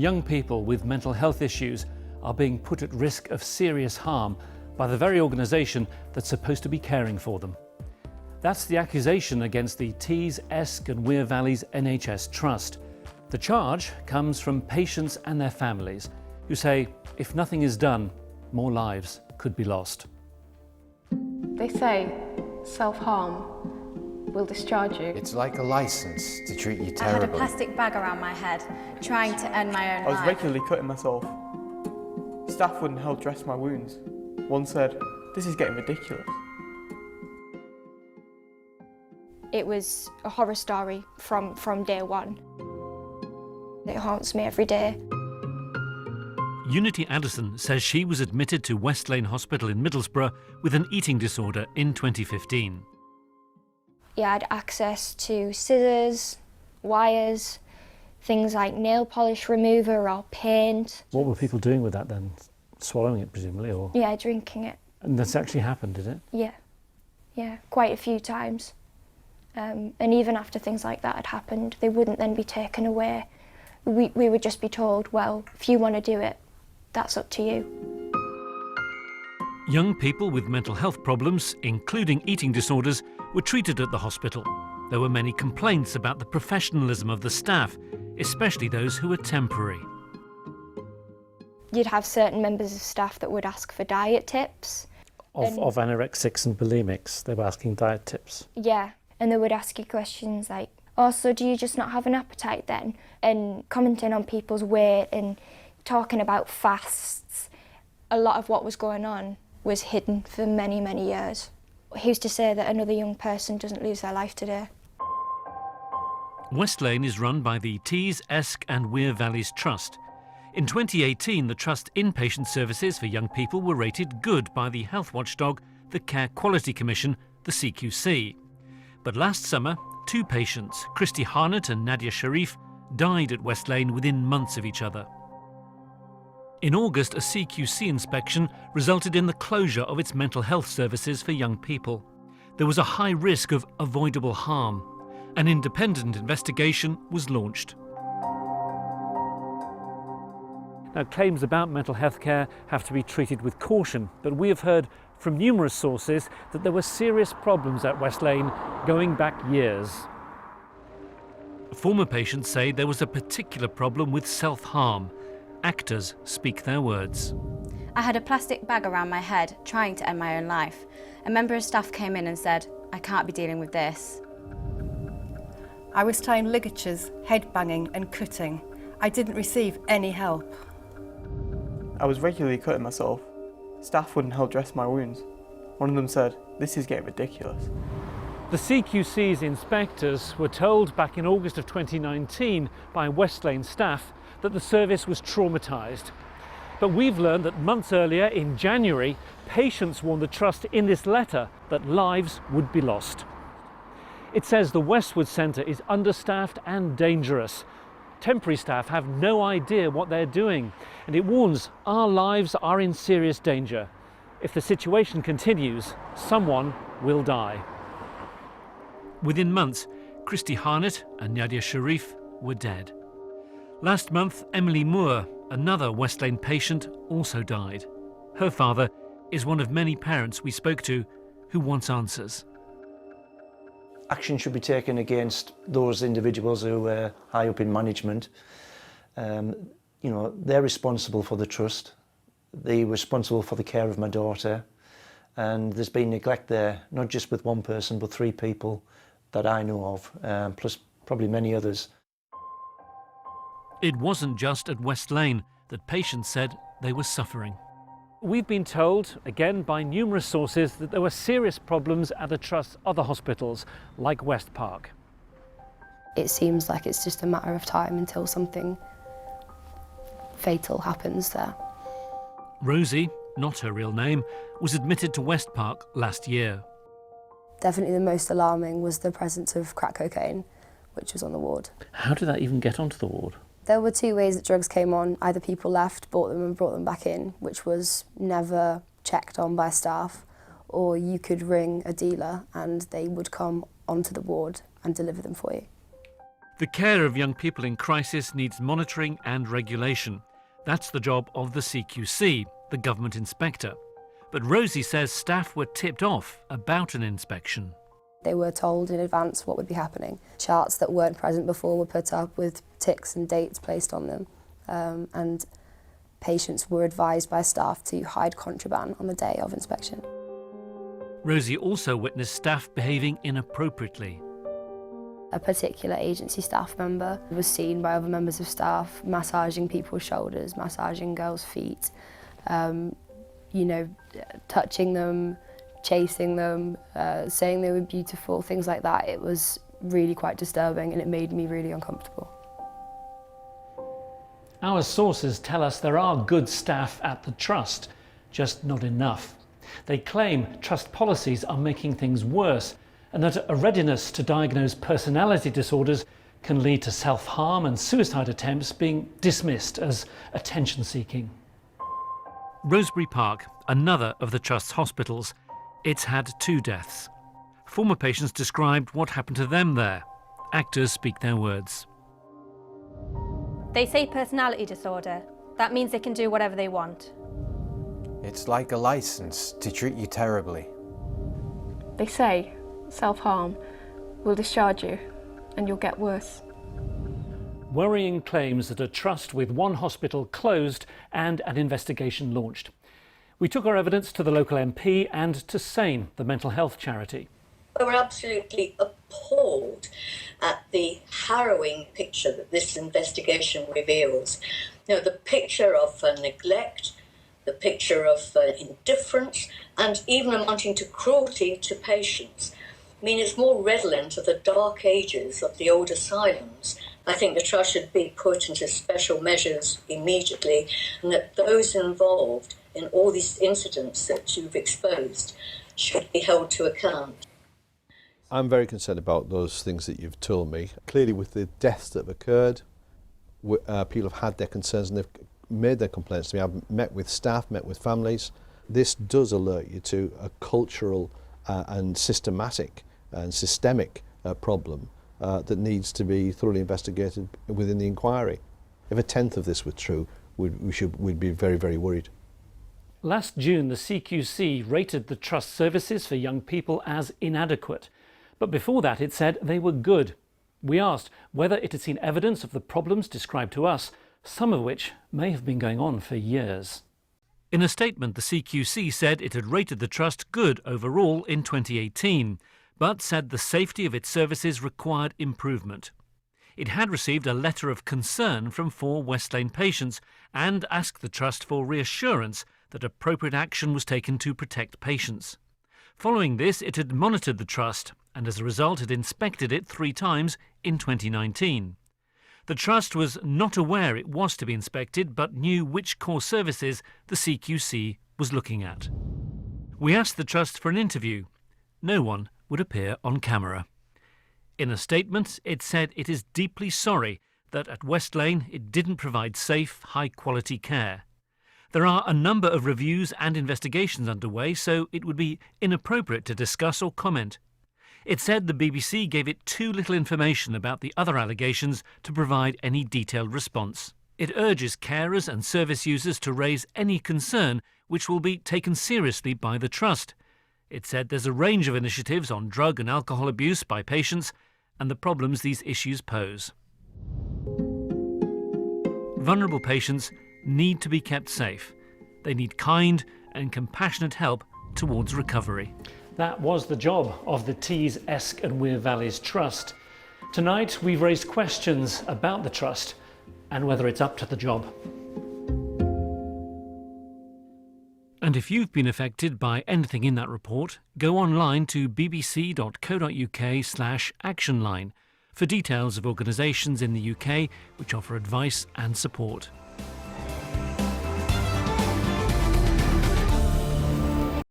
young people with mental health issues are being put at risk of serious harm by the very organisation that's supposed to be caring for them. That's the accusation against the Tees, Esk and Wear Valley's NHS Trust. The charge comes from patients and their families who say if nothing is done, more lives could be lost. They say self-harm will discharge you. It's like a licence to treat you terribly. I had a plastic bag around my head, trying to end my own life. I was regularly cutting myself. Staff wouldn't help dress my wounds. One said, "This is getting ridiculous." It was a horror story from day one. It haunts me every day. Unity Addison says she was admitted to West Lane Hospital in Middlesbrough with an eating disorder in 2015. Yeah, I had access to scissors, wires, things like nail polish remover or paint. What were people doing with that then? Swallowing it presumably, or? Yeah, drinking it. And that's actually happened, did it? Yeah, quite a few times. And even after things like that had happened, they wouldn't then be taken away. We would just be told, well, if you want to do it, that's up to you. Young people with mental health problems, including eating disorders, were treated at the hospital. There were many complaints about the professionalism of the staff, especially those who were temporary. You'd have certain members of staff that would ask for diet tips. Of anorexics and bulimics, they were asking diet tips. Yeah, and they would ask you questions like, oh, so do you just not have an appetite then? And commenting on people's weight and talking about fasts. A lot of what was going on was hidden for many, many years. Who's to say that another young person doesn't lose their life today? West Lane is run by the Tees, Esk and Wear Valleys Trust. In 2018, the Trust inpatient services for young people were rated good by the health watchdog, the Care Quality Commission, the CQC. But last summer, 2 patients, Christy Harnett and Nadia Sharif, died at West Lane within months of each other. In August, a CQC inspection resulted in the closure of its mental health services for young people. There was a high risk of avoidable harm. An independent investigation was launched. Now, claims about mental health care have to be treated with caution, but we have heard from numerous sources that there were serious problems at West Lane going back years. Former patients say there was a particular problem with self-harm. Actors speak their words. I had a plastic bag around my head, trying to end my own life. A member of staff came in and said, "I can't be dealing with this." I was tying ligatures, head-banging and cutting. I didn't receive any help. I was regularly cutting myself. Staff wouldn't help dress my wounds. One of them said, "This is getting ridiculous." The CQC's inspectors were told back in August of 2019 by West Lane staff that the service was traumatised. But we've learned that months earlier, in January, patients warned the Trust in this letter that lives would be lost. It says the Westwood Centre is understaffed and dangerous. Temporary staff have no idea what they're doing, and it warns our lives are in serious danger. If the situation continues, someone will die. Within months, Christy Harnett and Nadia Sharif were dead. Last month, Emily Moore, another West Lane patient, also died. Her father is one of many parents we spoke to who wants answers. Action should be taken against those individuals who are high up in management. They're responsible for the trust. They're responsible for the care of my daughter. And there's been neglect there, not just with one person, but 3 people that I know of, plus probably many others. It wasn't just at West Lane that patients said they were suffering. We've been told, again by numerous sources, that there were serious problems at the Trust's other hospitals, like West Park. It seems like it's just a matter of time until something fatal happens there. Rosie, not her real name, was admitted to West Park last year. Definitely the most alarming was the presence of crack cocaine, which was on the ward. How did that even get onto the ward? There were 2 ways that drugs came on. Either people left, bought them and brought them back in, which was never checked on by staff, or you could ring a dealer and they would come onto the ward and deliver them for you. The care of young people in crisis needs monitoring and regulation. That's the job of the CQC, the government inspector. But Rosie says staff were tipped off about an inspection. They were told in advance what would be happening. Charts that weren't present before were put up with ticks and dates placed on them. And patients were advised by staff to hide contraband on the day of inspection. Rosie also witnessed staff behaving inappropriately. A particular agency staff member was seen by other members of staff massaging people's shoulders, massaging girls' feet, touching them, chasing them, saying they were beautiful, things like that. It was really quite disturbing and it made me really uncomfortable. Our sources tell us there are good staff at the Trust, just not enough. They claim Trust policies are making things worse and that a readiness to diagnose personality disorders can lead to self-harm and suicide attempts being dismissed as attention-seeking. Rosebery Park, another of the Trust's hospitals, it's had 2 deaths. Former patients described what happened to them there. Actors speak their words. They say personality disorder. That means they can do whatever they want. It's like a license to treat you terribly. They say self-harm will discharge you and you'll get worse. Worrying claims that a trust with one hospital closed and an investigation launched. We took our evidence to the local MP and to SANE, the mental health charity. We're absolutely appalled at the harrowing picture that this investigation reveals. You know, the picture of neglect, the picture of indifference, and even amounting to cruelty to patients. I mean, it's more redolent of the dark ages of the old asylums. I think the Trust should be put into special measures immediately, and that those involved in all these incidents that you've exposed should be held to account. I'm very concerned about those things that you've told me. Clearly, with the deaths that have occurred, people have had their concerns and they've made their complaints to me. I've met with staff, met with families. This does alert you to a cultural and systematic and systemic problem that needs to be thoroughly investigated within the inquiry. If a tenth of this were true, we'd be very, very worried. Last June, the CQC rated the Trust services for young people as inadequate. But before that, it said they were good. We asked whether it had seen evidence of the problems described to us, some of which may have been going on for years. In a statement, the CQC said it had rated the Trust good overall in 2018, but said the safety of its services required improvement. It had received a letter of concern from 4 West Lane patients and asked the Trust for reassurance that appropriate action was taken to protect patients. Following this, it had monitored the Trust and as a result had inspected it 3 times in 2019. The Trust was not aware it was to be inspected, but knew which core services the CQC was looking at. We asked the Trust for an interview. No one would appear on camera. In a statement, it said it is deeply sorry that at West Lane it didn't provide safe, high-quality care. There are a number of reviews and investigations underway, so it would be inappropriate to discuss or comment. It said the BBC gave it too little information about the other allegations to provide any detailed response. It urges carers and service users to raise any concern which will be taken seriously by the Trust. It said there's a range of initiatives on drug and alcohol abuse by patients and the problems these issues pose. Vulnerable patients need to be kept safe. They need kind and compassionate help towards recovery. That was the job of the Tees, Esk and Wear Valleys Trust. Tonight we've raised questions about the Trust and whether it's up to the job. And if you've been affected by anything in that report, go online to bbc.co.uk/actionline for details of organisations in the UK which offer advice and support.